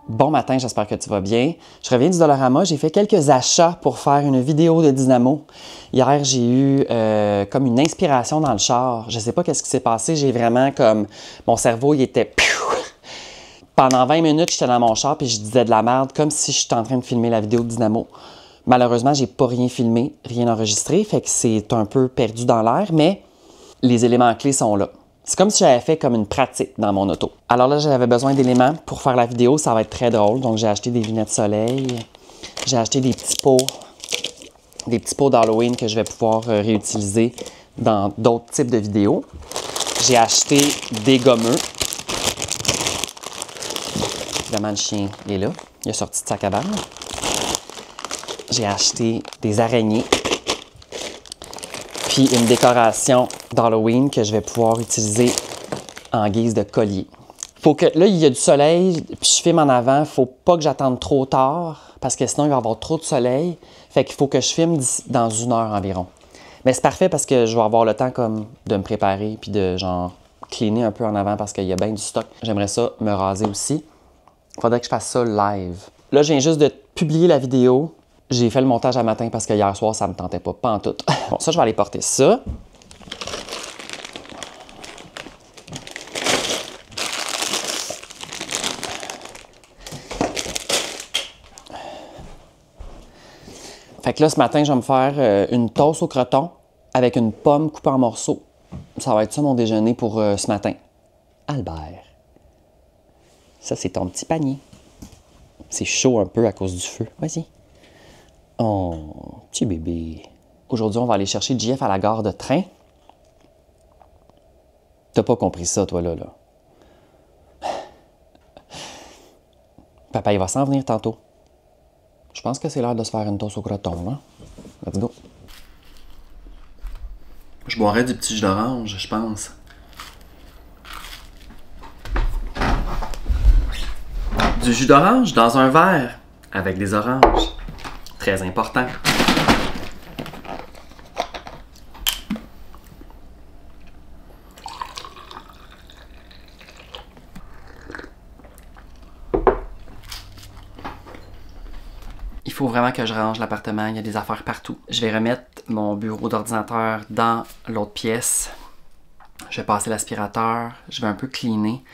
Bon matin, j'espère que tu vas bien. Je reviens du Dollarama. J'ai fait quelques achats pour faire une vidéo de dynamo. Hier, j'ai eu comme une inspiration dans le char. Je sais pas qu'est-ce qui s'est passé. J'ai vraiment comme... Mon cerveau, il était... Pendant 20 minutes, j'étais dans mon char et je disais de la merde comme si j'étais en train de filmer la vidéo de dynamo. Malheureusement, j'ai pas rien filmé, rien enregistré, fait que c'est un peu perdu dans l'air, mais les éléments clés sont là. C'est comme si j'avais fait comme une pratique dans mon auto. Alors là, j'avais besoin d'éléments pour faire la vidéo. Ça va être très drôle. Donc, j'ai acheté des lunettes soleil. J'ai acheté des petits pots d'Halloween que je vais pouvoir réutiliser dans d'autres types de vidéos. J'ai acheté des gommeux. Évidemment, le chien est là. Il est sorti de sa cabane. J'ai acheté des araignées. Puis une décoration d'Halloween que je vais pouvoir utiliser en guise de collier. Faut que, là, il y a du soleil, puis je filme en avant. Faut pas que j'attende trop tard, parce que sinon, il va y avoir trop de soleil. Fait qu'il faut que je filme dans 1 heure environ. Mais c'est parfait parce que je vais avoir le temps comme de me préparer, puis de genre cleaner un peu en avant parce qu'il y a bien du stock. J'aimerais ça me raser aussi. Il faudrait que je fasse ça live. Là, je viens juste de publier la vidéo. J'ai fait le montage à matin parce que hier soir, ça me tentait pas en tout. Bon, ça, je vais aller porter ça. Fait que là, ce matin, je vais me faire une toast au croton avec une pomme coupée en morceaux. Ça va être ça mon déjeuner pour ce matin. Albert, ça, c'est ton petit panier. C'est chaud un peu à cause du feu. Vas-y. Oh, petit bébé. Aujourd'hui, on va aller chercher JF à la gare de train. T'as pas compris ça, toi, là. Papa, il va s'en venir tantôt. Je pense que c'est l'heure de se faire une toast au croton, hein? Let's go. Je boirais du petit jus d'orange, je pense. Du jus d'orange dans un verre avec des oranges. Très important. Il faut vraiment que je range l'appartement, il y a des affaires partout. Je vais remettre mon bureau d'ordinateur dans l'autre pièce. Je vais passer l'aspirateur, je vais un peu cleaner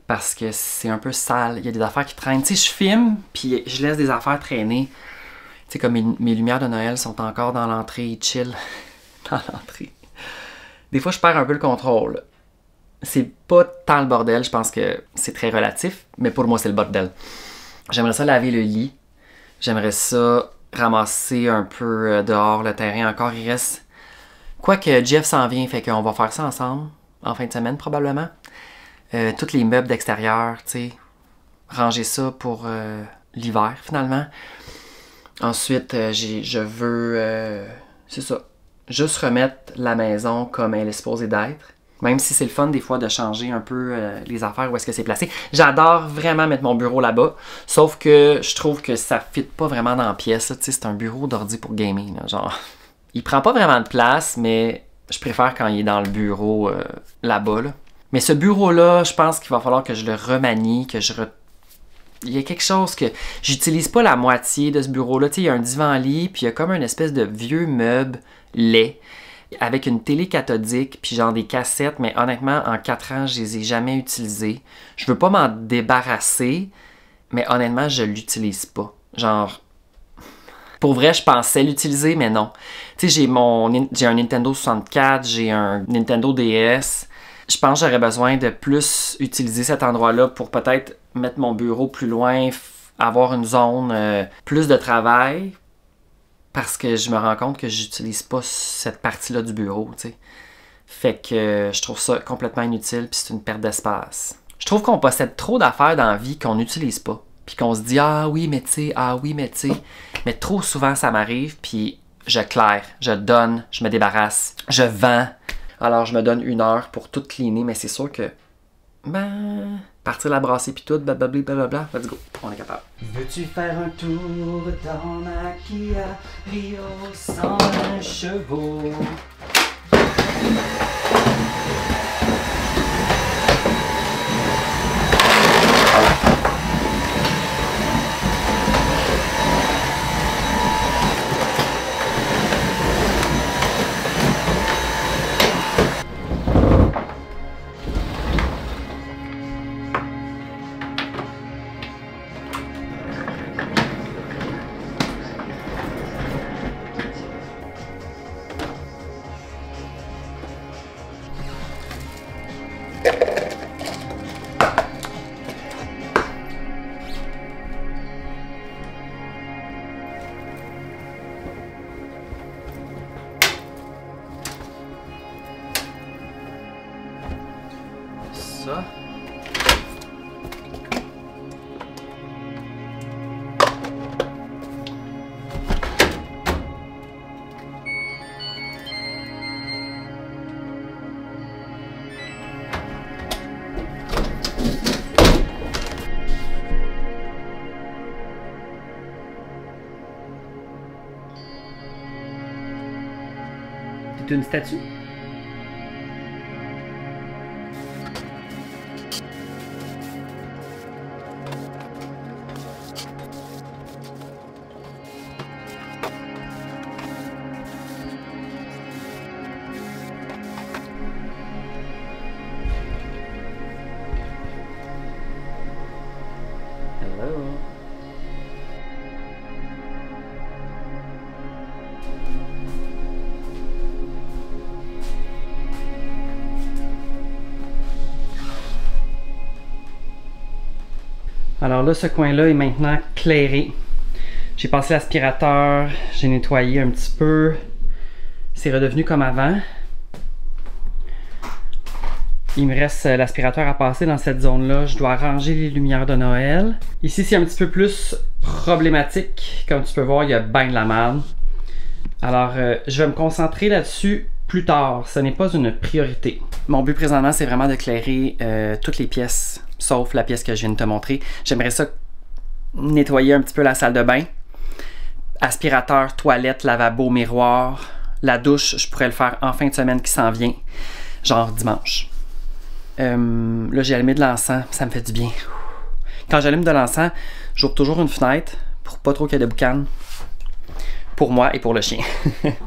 parce que c'est un peu sale, il y a des affaires qui traînent. Tu sais, je filme, puis je laisse des affaires traîner. Tu sais, comme mes lumières de Noël sont encore dans l'entrée, ils chill dans l'entrée. Des fois, je perds un peu le contrôle. C'est pas tant le bordel, je pense que c'est très relatif, mais pour moi, c'est le bordel. J'aimerais ça laver le lit. J'aimerais ça ramasser un peu dehors le terrain. Encore, il reste... Quoique Jeff s'en vient, fait qu'on va faire ça ensemble, en fin de semaine probablement. Tous les meubles d'extérieur, tu sais, ranger ça pour l'hiver, finalement. Ensuite, je veux, c'est ça, juste remettre la maison comme elle est supposée d'être. Même si c'est le fun des fois de changer un peu les affaires où est-ce que c'est placé. J'adore vraiment mettre mon bureau là-bas. Sauf que je trouve que ça ne fit pas vraiment dans la pièce. C'est un bureau d'ordi pour gaming. Là, genre, il prend pas vraiment de place, mais je préfère quand il est dans le bureau là-bas. Là. Mais ce bureau-là, je pense qu'il va falloir que je le remanie, que il y a quelque chose que... J'utilise pas la moitié de ce bureau-là. Il y a un divan-lit, puis il y a comme une espèce de vieux meuble laid avec une télé cathodique, puis genre des cassettes, mais honnêtement, en 4 ans, je les ai jamais utilisées. Je veux pas m'en débarrasser, mais honnêtement, je l'utilise pas. Genre, pour vrai, je pensais l'utiliser, mais non. Tu sais, j'ai un Nintendo 64, j'ai un Nintendo DS. Je pense que j'aurais besoin de plus utiliser cet endroit-là pour peut-être mettre mon bureau plus loin, avoir une zone plus de travail. Parce que je me rends compte que j'utilise pas cette partie-là du bureau, tu sais. Fait que je trouve ça complètement inutile, puis c'est une perte d'espace. Je trouve qu'on possède trop d'affaires dans la vie qu'on n'utilise pas. Puis qu'on se dit « Ah oui, mais tu sais, ah oui, mais tu sais. » Mais trop souvent, ça m'arrive, puis je claire, je donne, je me débarrasse, je vends. Alors, je me donne 1 heure pour tout cleaner, mais c'est sûr que... Ben... Partir la brasser puis tout, blablabla, let's go, on est capable. Veux-tu faire un tour dans ma Kia Rio 101 chevaux? T'es une statue? Hello. Alors là, ce coin-là est maintenant clairé. J'ai passé l'aspirateur, j'ai nettoyé un petit peu. C'est redevenu comme avant. Il me reste l'aspirateur à passer dans cette zone-là. Je dois arranger les lumières de Noël. Ici, c'est un petit peu plus problématique. Comme tu peux voir, il y a bien de la merde. Alors, je vais me concentrer là-dessus plus tard. Ce n'est pas une priorité. Mon but présentement, c'est vraiment d'éclairer toutes les pièces, sauf la pièce que je viens de te montrer. J'aimerais ça nettoyer un petit peu la salle de bain. Aspirateur, toilette, lavabo, miroir. La douche, je pourrais le faire en fin de semaine qui s'en vient. Genre dimanche. Là, j'ai allumé de l'encens, ça me fait du bien. Quand j'allume de l'encens, j'ouvre toujours une fenêtre pour pas trop qu'il y ait de boucan. Pour moi et pour le chien.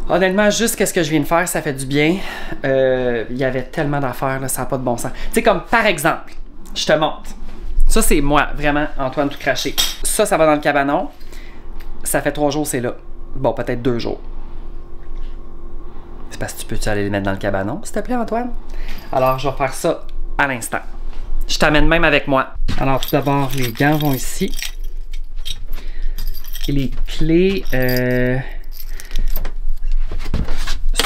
Honnêtement, juste ce que je viens de faire, ça fait du bien. Il y avait tellement d'affaires, là, ça n'a pas de bon sens. Tu sais, comme par exemple, je te montre. Ça, c'est moi, vraiment, Antoine tout craché. Ça va dans le cabanon. Ça fait 3 jours, c'est là. Bon, peut-être 2 jours. C'est parce que tu peux aller les mettre dans le cabanon, s'il te plaît, Antoine? Alors, je vais faire ça à l'instant. Je t'amène même avec moi. Alors, tout d'abord, les gants vont ici. Et les clés,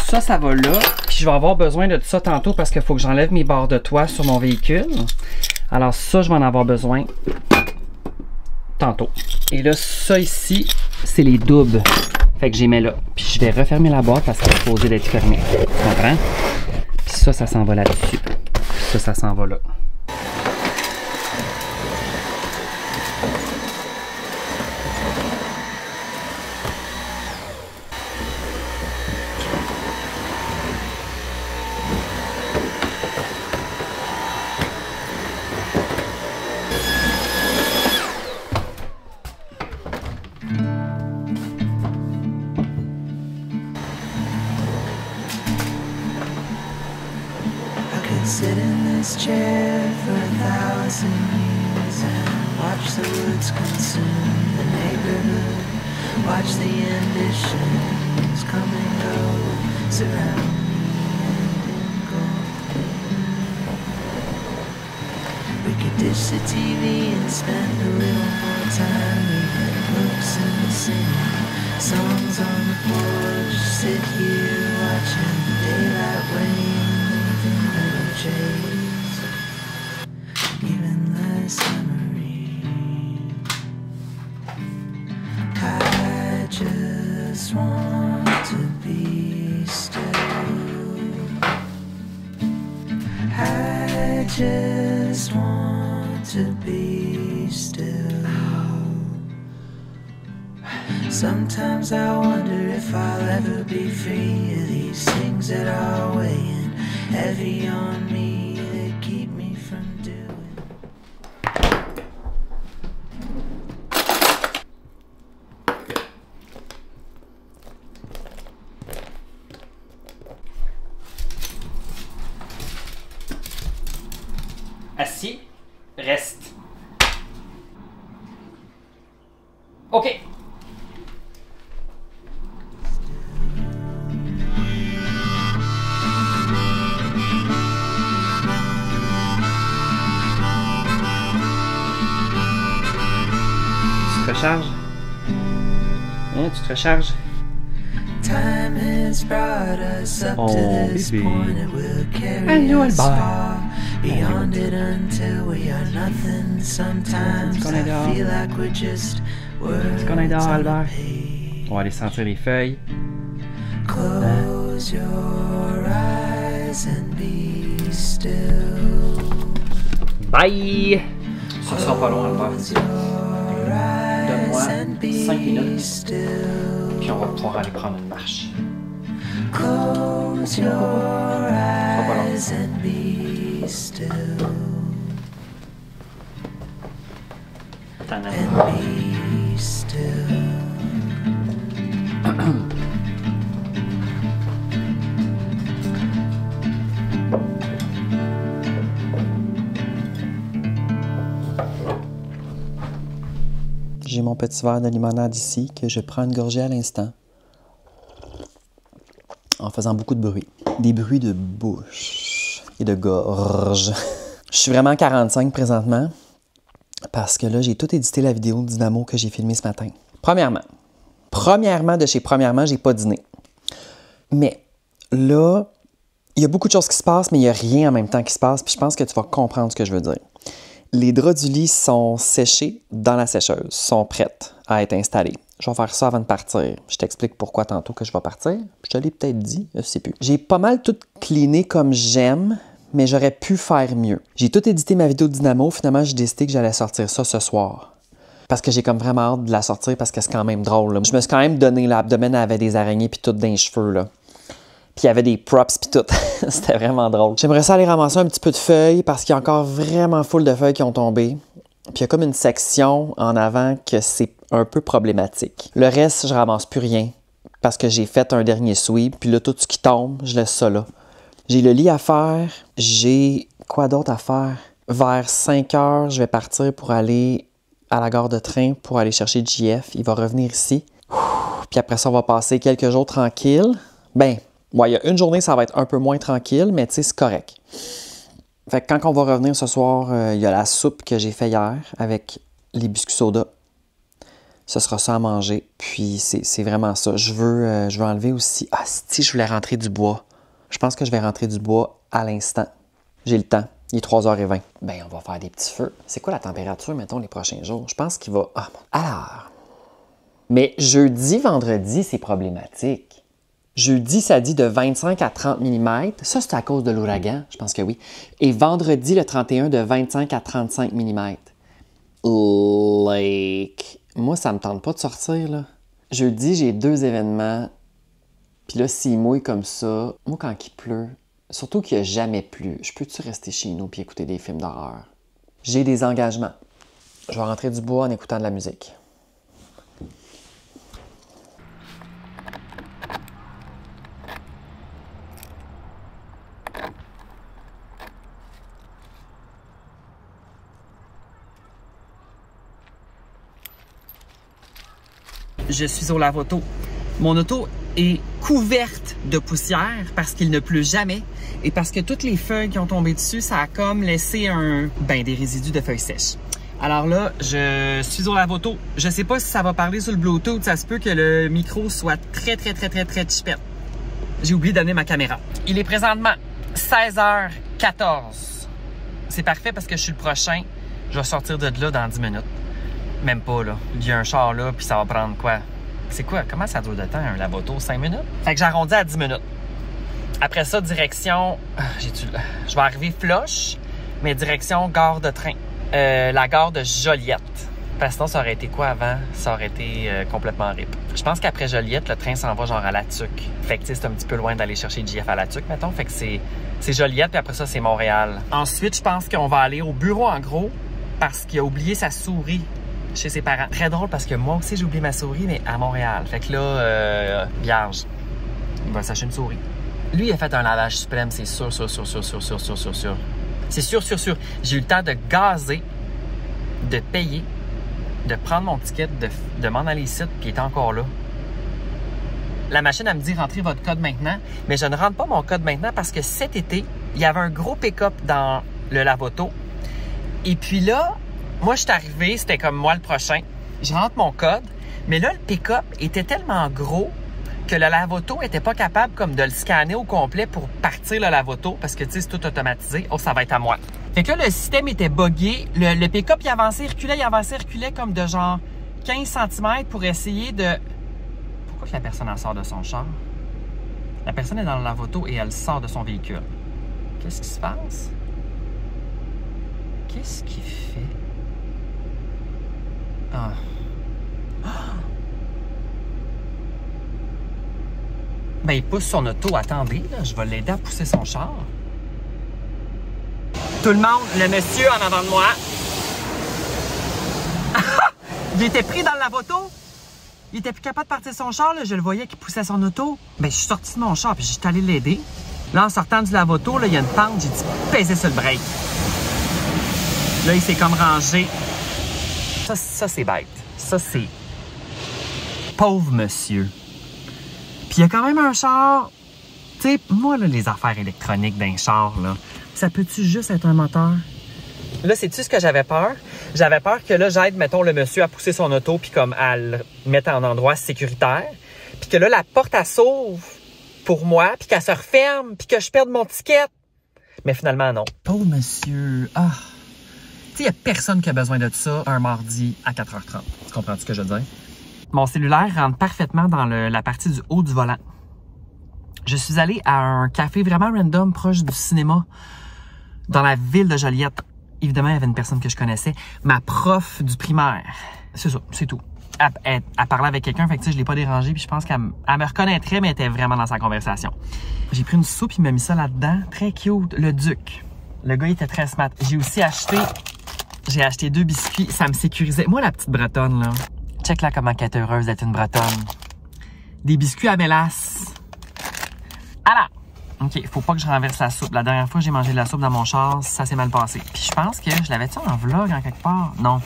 ça va là. Puis je vais avoir besoin de ça tantôt parce qu'il faut que j'enlève mes barres de toit sur mon véhicule. Alors ça, je vais en avoir besoin tantôt. Et là, ça ici, c'est les doubles. Fait que j'y mets là. Puis je vais refermer la boîte parce qu'elle est supposée d'être fermée. Tu comprends? Puis ça s'en va là-dessus. Puis ça s'en va là. Sit in this chair for 1,000 years and watch the woods consume the neighborhood. Watch the ambitions come and go, surround me and go. We could dish the TV and spend a little more time reading books and singing songs on the porch. Sit here watching daylight wane. Even the summary, I just want to be still. I just want to be still. Sometimes I wonder if I'll ever be free of these things that are weighing heavy on me, that keep me from doing. Assis, reste. OK. Tu te recharges? Hein, tu te recharges? Time has brought us up to this point, it will carry us far beyond it until we are nothing. Sometimes I feel like we're just words on a page. On va aller sentir les feuilles. Close your eyes and be still. Bye! Ça sera pas long à le faire. Donne-moi 5 minutes, puis on va pouvoir aller prendre une marche. Close your eyes and be still. And be still. J'ai mon petit verre de limonade ici que je prends une gorgée à l'instant en faisant beaucoup de bruit. Des bruits de bouche et de gorge. Je suis vraiment 45 présentement parce que là, j'ai tout édité la vidéo de Dynamo que j'ai filmée ce matin. Premièrement, de chez Premièrement, j'ai pas dîné. Mais là, il y a beaucoup de choses qui se passent, mais il n'y a rien en même temps qui se passe, puis je pense que tu vas comprendre ce que je veux dire. Les draps du lit sont séchés dans la sécheuse, sont prêtes à être installés. Je vais faire ça avant de partir. Je t'explique pourquoi tantôt que je vais partir. Je te l'ai peut-être dit, je sais plus. J'ai pas mal tout cleané comme j'aime, mais j'aurais pu faire mieux. J'ai tout édité ma vidéo de Dynamo. Finalement, j'ai décidé que j'allais sortir ça ce soir. Parce que j'ai comme vraiment hâte de la sortir parce que c'est quand même drôle. Là. Je me suis quand même donné l'abdomen avait des araignées puis tout dans les cheveux. Là. Puis il y avait des props puis tout. C'était vraiment drôle. J'aimerais ça aller ramasser un petit peu de feuilles parce qu'il y a encore vraiment full de feuilles qui ont tombé. Puis il y a comme une section en avant que c'est un peu problématique. Le reste, je ramasse plus rien parce que j'ai fait un dernier sweep. Puis là, tout ce qui tombe, je laisse ça là. J'ai le lit à faire. J'ai quoi d'autre à faire? Vers 5 heures, je vais partir pour aller à la gare de train pour aller chercher JF. Il va revenir ici. Puis après ça, on va passer quelques jours tranquilles. Ben, ouais, il y a une journée, ça va être un peu moins tranquille, mais tu sais, c'est correct. Fait que quand on va revenir ce soir, il y a la soupe que j'ai fait hier avec les biscuits soda. Ce sera ça à manger. Puis c'est vraiment ça. Je veux enlever aussi... Ah, si je voulais rentrer du bois. Je pense que je vais rentrer du bois à l'instant. J'ai le temps. Il est 3h20. Ben, on va faire des petits feux. C'est quoi la température, mettons, les prochains jours? Je pense qu'il va... Ah, alors... Mais jeudi, vendredi, c'est problématique. Jeudi, ça dit de 25 à 30 mm. Ça, c'est à cause de l'ouragan. Je pense que oui. Et vendredi, le 31, de 25 à 35 mm. Like... Moi, ça me tente pas de sortir, là. Jeudi, j'ai 2 événements. Puis là, s'il mouille comme ça, moi, quand il pleut, surtout qu'il n'y a jamais plu, je peux-tu rester chez nous puis écouter des films d'horreur? J'ai des engagements. Je vais rentrer du bois en écoutant de la musique. Je suis au lave-auto. Mon auto est couverte de poussière parce qu'il ne pleut jamais et parce que toutes les feuilles qui ont tombé dessus, ça a comme laissé des résidus de feuilles sèches. Alors là, je suis au lave-auto. Je sais pas si ça va parler sur le Bluetooth. Ça se peut que le micro soit très chipette. J'ai oublié d'amener ma caméra. Il est présentement 16h14. C'est parfait parce que je suis le prochain. Je vais sortir de là dans 10 minutes. Même pas, là. Il y a un char là, puis ça va prendre quoi? C'est quoi? Comment ça dure de temps, un lave-auto? 5 minutes? Fait que j'arrondis à 10 minutes. Après ça, direction... Je vais arriver Floche, mais direction gare de train. La gare de Joliette. Parce que sinon, ça aurait été quoi avant? Ça aurait été complètement rip. Je pense qu'après Joliette, le train s'en va genre à La Tuque. Fait que, tu sais, c'est un petit peu loin d'aller chercher JF à La Tuque, mettons. Fait que c'est Joliette, puis après ça, c'est Montréal. Ensuite, je pense qu'on va aller au bureau, en gros, parce qu'il a oublié sa souris chez ses parents. Très drôle parce que moi aussi, j'ai oublié ma souris, mais à Montréal. Fait que là, vierge, il va s'acheter une souris. Lui, il a fait un lavage suprême, c'est sûr. C'est sûr. J'ai eu le temps de gazer, de payer, de prendre mon ticket, de m'en aller ici, puis il est encore là. La machine, elle me dit « Rentrez votre code maintenant », mais je ne rentre pas mon code maintenant parce que cet été, il y avait un gros pick-up dans le lave-auto. Et puis là, moi, je suis arrivé, c'était comme moi le prochain. Je rentre mon code, mais là, le pick-up était tellement gros que le lave-auto était pas capable comme de le scanner au complet pour partir le lave-auto parce que, tu sais, c'est tout automatisé. Oh, ça va être à moi. Fait que là, le système était buggé. Le pick-up, il avançait, reculait comme de genre 15 cm pour essayer de... Pourquoi que la personne en sort de son char? La personne est dans le lave-auto et elle sort de son véhicule. Qu'est-ce qui se passe? Qu'est-ce qu'il fait? Ah. Ben, il pousse son auto. Attendez, là, je vais l'aider à pousser son char. Tout le monde, le monsieur en avant de moi. Il était pris dans le lave-auto. Il était plus capable de partir son char, là. Je le voyais qui poussait son auto. Ben, je suis sorti de mon char, puis j'étais allé l'aider. Là, en sortant du lave-auto, là, il y a une pente, j'ai dit peser sur le break. Là, il s'est comme rangé. Ça c'est bête. Ça, c'est... Pauvre monsieur. Puis il y a quand même un char... Tu sais, moi, là, les affaires électroniques d'un char, là, ça peut-tu juste être un moteur? Là, sais-tu ce que j'avais peur? J'avais peur que là, j'aide, mettons, le monsieur à pousser son auto puis comme à le mettre en endroit sécuritaire. Puis que là, la porte, elle s'ouvre pour moi, puis qu'elle se referme, puis que je perde mon ticket. Mais finalement, non. Pauvre monsieur. Ah! Tu sais, il n'y a personne qui a besoin de ça un mardi à 4h30. Tu comprends ce que je veux dire? Mon cellulaire rentre parfaitement dans la partie du haut du volant. Je suis allé à un café vraiment random proche du cinéma dans la ville de Joliette. Évidemment, il y avait une personne que je connaissais, ma prof du primaire. C'est ça, c'est tout. Elle parlait avec quelqu'un, fait que tu sais, je l'ai pas dérangée, puis je pense qu'elle me reconnaîtrait, mais elle était vraiment dans sa conversation. J'ai pris une soupe, il m'a mis ça là-dedans, très cute, le Duc. Le gars, il était très smart. J'ai aussi acheté 2 biscuits, ça me sécurisait. Moi, la petite bretonne, là, check là comment elle est heureuse d'être une bretonne. Des biscuits à mélasse. Alors, OK, faut pas que je renverse la soupe. La dernière fois que j'ai mangé de la soupe dans mon char, ça s'est mal passé. Puis je pense que je l'avais-tu en vlog en quelque part? Non.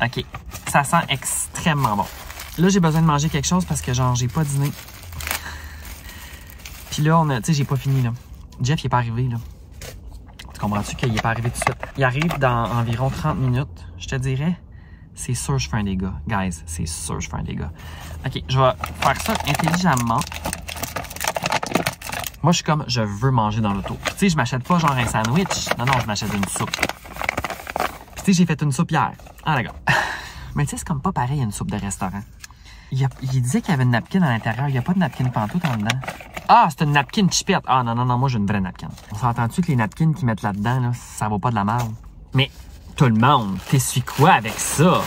OK. Ça sent extrêmement bon. Là, j'ai besoin de manger quelque chose parce que, genre, j'ai pas dîné. Puis là, tu sais, j'ai pas fini, là. Jeff, il est pas arrivé, là. Tu comprends-tu qu'il est pas arrivé tout de suite? Il arrive dans environ 30 minutes, je te dirais. C'est sûr que je fais un dégât. Guys, c'est sûr que je fais un dégât. OK, je vais faire ça intelligemment. Moi, je suis comme, je veux manger dans l'auto. Puis, tu sais, je m'achète pas genre un sandwich. Non, je m'achète une soupe. Puis, tu sais, j'ai fait une soupe hier. Ah, d'accord. Mais tu sais, c'est comme pas pareil, une soupe de restaurant. Il disait qu'il y avait une napkin à l'intérieur. Il n'y a pas de napkin pantoute en dedans. Ah, c'est une napkin chipette. Ah, non, moi, j'ai une vraie napkin. On s'entend-tu que les napkins qu'ils mettent là-dedans, là, ça vaut pas de la merde? Mais, tout le monde, t'essuies quoi avec ça?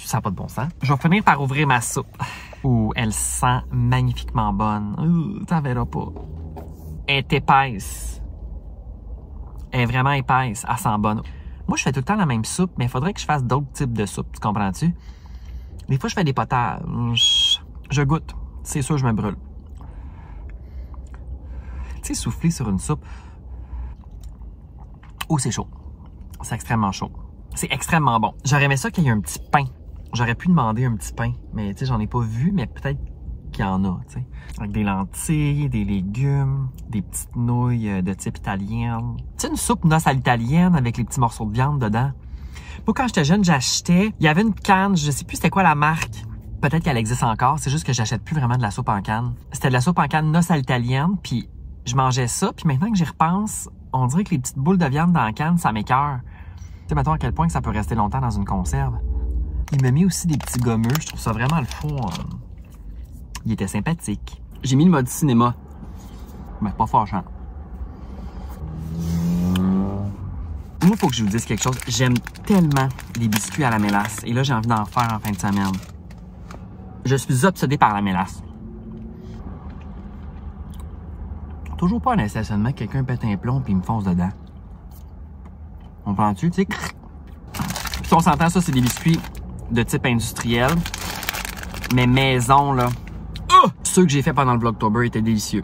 Ça n'a pas de bon sens. Je vais finir par ouvrir ma soupe. Ouh, elle sent magnifiquement bonne. T'en verras pas. Elle est épaisse. Elle est vraiment épaisse. Elle sent bonne. Moi, je fais tout le temps la même soupe, mais il faudrait que je fasse d'autres types de soupes. Tu comprends-tu? Des fois, je fais des potages. Je goûte. C'est sûr, je me brûle. Tu sais, souffler sur une soupe. Oh, c'est chaud. C'est extrêmement chaud. C'est extrêmement bon. J'aurais aimé ça qu'il y ait un petit pain. J'aurais pu demander un petit pain, mais tu sais, j'en ai pas vu, mais peut-être qu'il y en a, tu sais. Avec des lentilles, des légumes, des petites nouilles de type italienne. Tu sais, une soupe noce à l'italienne avec les petits morceaux de viande dedans. Moi, quand j'étais jeune, j'achetais... Il y avait une canne, je sais plus c'était quoi la marque. Peut-être qu'elle existe encore, c'est juste que j'achète plus vraiment de la soupe en canne. C'était de la soupe en canne noce à l'italienne, puis je mangeais ça, puis maintenant que j'y repense, on dirait que les petites boules de viande dans la canne, ça m'écoeure. Tu sais, mettons à quel point que ça peut rester longtemps dans une conserve. Il m'a mis aussi des petits gommeux. Je trouve ça vraiment le fun. Il était sympathique. J'ai mis le mode cinéma. Mais pas fâchant. Moi, il faut que je vous dise quelque chose. J'aime tellement les biscuits à la mélasse. Et là, j'ai envie d'en faire en fin de semaine. Je suis obsédé par la mélasse. Toujours pas un stationnement que quelqu'un pète un plomb et il me fonce dedans. Comprends-tu? Tu sais, si on s'entend, ça, c'est des biscuits de type industriel, mais maison, là. Ceux que j'ai fait pendant le Vlogtober étaient délicieux.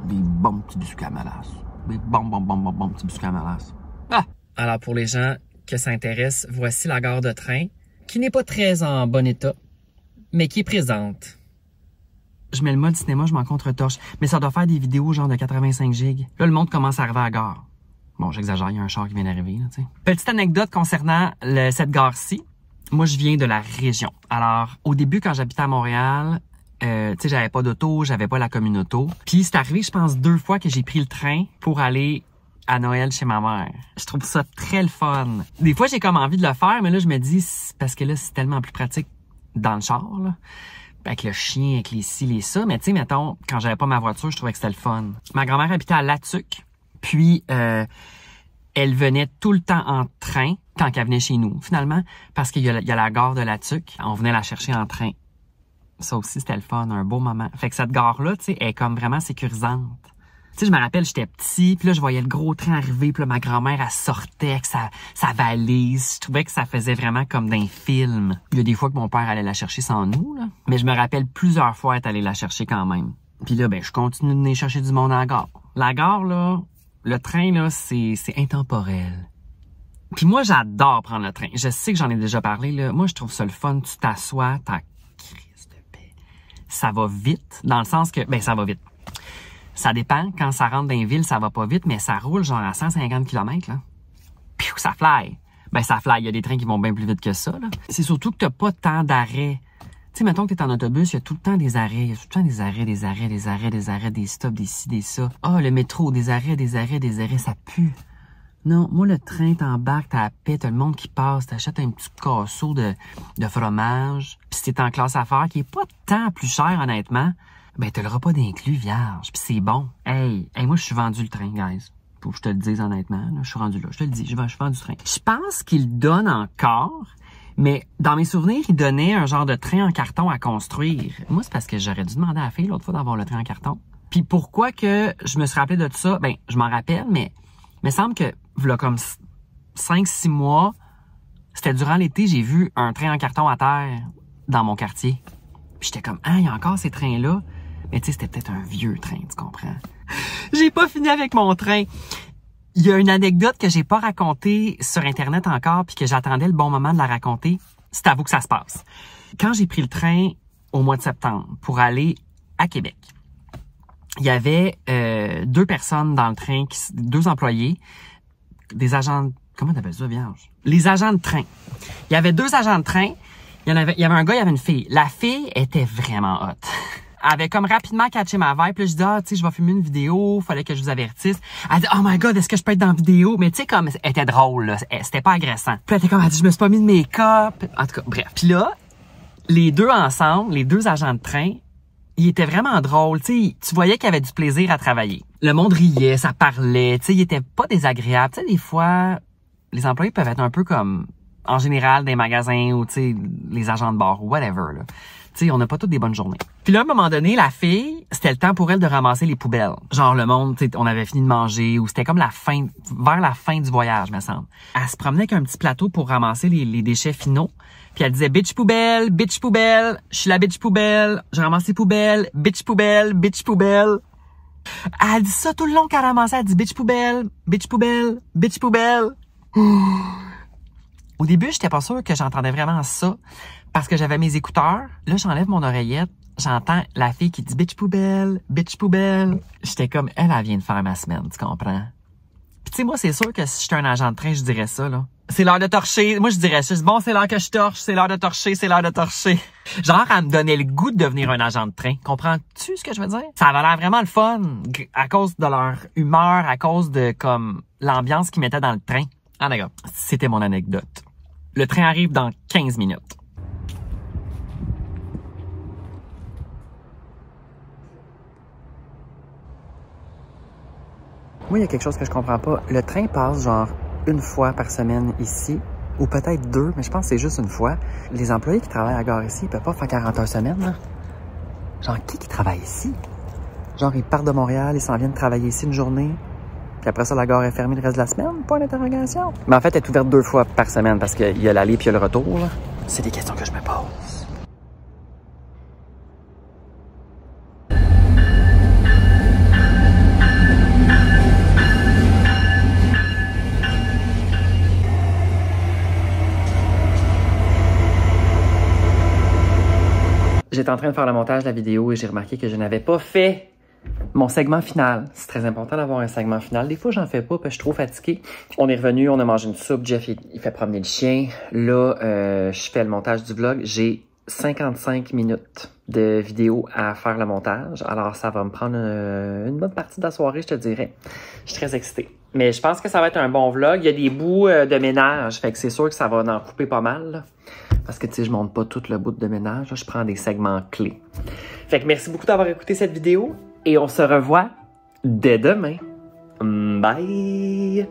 Des bons petits biscuits à mélasse. Des bons petits biscuits à mélasse. Ah! Alors, pour les gens que ça intéresse, voici la gare de train, qui n'est pas très en bon état, mais qui est présente. Je mets le mode cinéma, je m'en contre-torche, mais ça doit faire des vidéos genre de 85 gigs. Là, le monde commence à arriver à la gare. Bon, j'exagère, il y a un char qui vient d'arriver, tu sais. Petite anecdote concernant cette gare-ci. Moi, je viens de la région. Alors, au début, quand j'habitais à Montréal, tu sais, j'avais pas d'auto, j'avais pas la communauto. Puis c'est arrivé, je pense, 2 fois que j'ai pris le train pour aller à Noël chez ma mère. Je trouve ça très le fun. Des fois, j'ai comme envie de le faire, mais là, je me dis, parce que là, c'est tellement plus pratique dans le char, là. Avec le chien, avec les ci, les ça. Mais tu sais, mettons, quand j'avais pas ma voiture, je trouvais que c'était le fun. Ma grand-mère habitait à Latuc. Puis, Elle venait tout le temps en train quand elle venait chez nous, finalement, parce qu'il y a la gare de la Tuque. On venait la chercher en train. Ça aussi, c'était le fun, un beau moment. Fait que cette gare-là, tu sais, est comme vraiment sécurisante. Tu sais, je me rappelle, j'étais petit, puis là, je voyais le gros train arriver, puis là, ma grand-mère, elle sortait avec sa valise. Je trouvais que ça faisait vraiment comme d'un film. Il y a des fois que mon père allait la chercher sans nous, là. Mais je me rappelle plusieurs fois être allé la chercher quand même. Puis là, ben, je continue de venir chercher du monde à la gare. La gare, là, le train, là, c'est intemporel. Puis moi, j'adore prendre le train. Je sais que j'en ai déjà parlé, là. Moi, je trouve ça le fun. Tu t'assois, t'as crise de paix. Ça va vite, dans le sens que... Ben, ça va vite. Ça dépend. Quand ça rentre dans les villes, ça va pas vite, mais ça roule genre à 150 km, là. Puis ça fly. Ben, ça fly. Il y a des trains qui vont bien plus vite que ça, là. C'est surtout que t'as pas tant d'arrêts. Tu sais, mettons que t'es en autobus, il y a tout le temps des arrêts. Il y a tout le temps des arrêts, des stops, des ci, des ça. Ah, le métro, des arrêts, ça pue. Non, moi, le train, t'embarques, t'as la paix, t'as le monde qui passe, t'achètes un petit casseau de fromage. Puis si t'es en classe affaires, qui est pas tant plus cher, honnêtement, ben, t'as le repas d'inclus vierge. Puis c'est bon. Hey, moi, je suis vendu le train, guys. Faut que je te le dise honnêtement. Là, je suis rendu là. Je te le dis, je suis vendu le train. Je pense qu'il donne encore, mais dans mes souvenirs, il donnait un genre de train en carton à construire. Moi, c'est parce que j'aurais dû demander à la fille l'autre fois d'avoir le train en carton. Puis pourquoi que je me suis rappelé de tout ça? Ben, je m'en rappelle, mais il me semble que, voilà, comme 5-6 mois, c'était durant l'été, j'ai vu un train en carton à terre dans mon quartier. Puis j'étais comme, ah, il y a encore ces trains-là. Mais tu sais, c'était peut-être un vieux train, tu comprends? J'ai pas fini avec mon train. Il y a une anecdote que j'ai pas racontée sur Internet encore, puis que j'attendais le bon moment de la raconter. C'est à vous que ça se passe. Quand j'ai pris le train au mois de septembre pour aller à Québec, il y avait 2 personnes dans le train, 2 employés, des agents... Comment t'appelles ça, vierge? Les agents de train. Il y avait 2 agents de train. Il y avait un gars, il y avait une fille. La fille était vraiment hot. Elle avait comme rapidement catché ma vibe. Puis là, je dis, ah, tu sais, je vais filmer une vidéo. Fallait que je vous avertisse. Elle dit, oh my God, est-ce que je peux être dans la vidéo? Mais tu sais, comme, elle était drôle, là. C'était pas agressant. Puis elle était comme, elle dit, je me suis pas mis de make-up. En tout cas, bref. Puis là, les 2 ensemble, les 2 agents de train, ils étaient vraiment drôles. Tu sais, tu voyais qu'il y avait du plaisir à travailler. Le monde riait, ça parlait. Tu sais, ils étaient pas désagréables. Tu sais, des fois, les employés peuvent être un peu comme, en général, des magasins ou, tu sais, les agents de bar ou whatever, là. Tu sais, on n'a pas toutes des bonnes journées. Puis là, à un moment donné, la fille, c'était le temps pour elle de ramasser les poubelles. Genre, le monde, tu sais, on avait fini de manger ou c'était comme vers la fin du voyage, me semble. Elle se promenait avec un petit plateau pour ramasser les déchets finaux. Puis elle disait, bitch poubelle, je suis la bitch poubelle, je ramasse les poubelles, bitch poubelle. Elle dit ça tout le long qu'elle ramassait, elle dit bitch poubelle. Au début, j'étais pas sûre que j'entendais vraiment ça parce que j'avais mes écouteurs. Là, j'enlève mon oreillette, j'entends la fille qui dit bitch poubelle. J'étais comme, elle vient de faire ma semaine, tu comprends? Puis tu sais, moi, c'est sûr que si j'étais un agent de train, je dirais ça, là. C'est l'heure de torcher. Moi, je dirais ça. Bon, c'est l'heure que je torche, c'est l'heure de torcher. Genre, elle me donnait le goût de devenir un agent de train. Comprends-tu ce que je veux dire? Ça avait l'air vraiment le fun à cause de leur humeur, à cause de, comme, l'ambiance qu'ils mettaient dans le train. Ah, d'accord. C'était mon anecdote. Le train arrive dans 15 minutes. Moi, il y a quelque chose que je comprends pas. Le train passe genre 1 fois par semaine ici, ou peut-être 2, mais je pense que c'est juste 1 fois. Les employés qui travaillent à la gare ici, ils peuvent pas faire 40 heures semaine, là. Genre, qui travaille ici? Genre, ils partent de Montréal, ils s'en viennent travailler ici une journée, puis après ça, la gare est fermée le reste de la semaine? Point d'interrogation. Mais en fait, elle est ouverte 2 fois par semaine, parce qu'il y a l'aller puis il y a le retour, là. C'est des questions que je me pose. J'étais en train de faire le montage de la vidéo et j'ai remarqué que je n'avais pas fait mon segment final. C'est très important d'avoir un segment final. Des fois, j'en fais pas parce que je suis trop fatigué. On est revenu, on a mangé une soupe. Jeff, il fait promener le chien. Là, je fais le montage du vlog. J'ai 55 minutes de vidéo à faire le montage. Alors, ça va me prendre une bonne partie de la soirée, je te dirais. Je suis très excitée. Mais je pense que ça va être un bon vlog. Il y a des bouts de ménage. Fait que c'est sûr que ça va en couper pas mal, là. Parce que, tu sais, je monte pas tout le bout de ménage. Là, je prends des segments clés. Fait que merci beaucoup d'avoir écouté cette vidéo. Et on se revoit dès demain. Bye!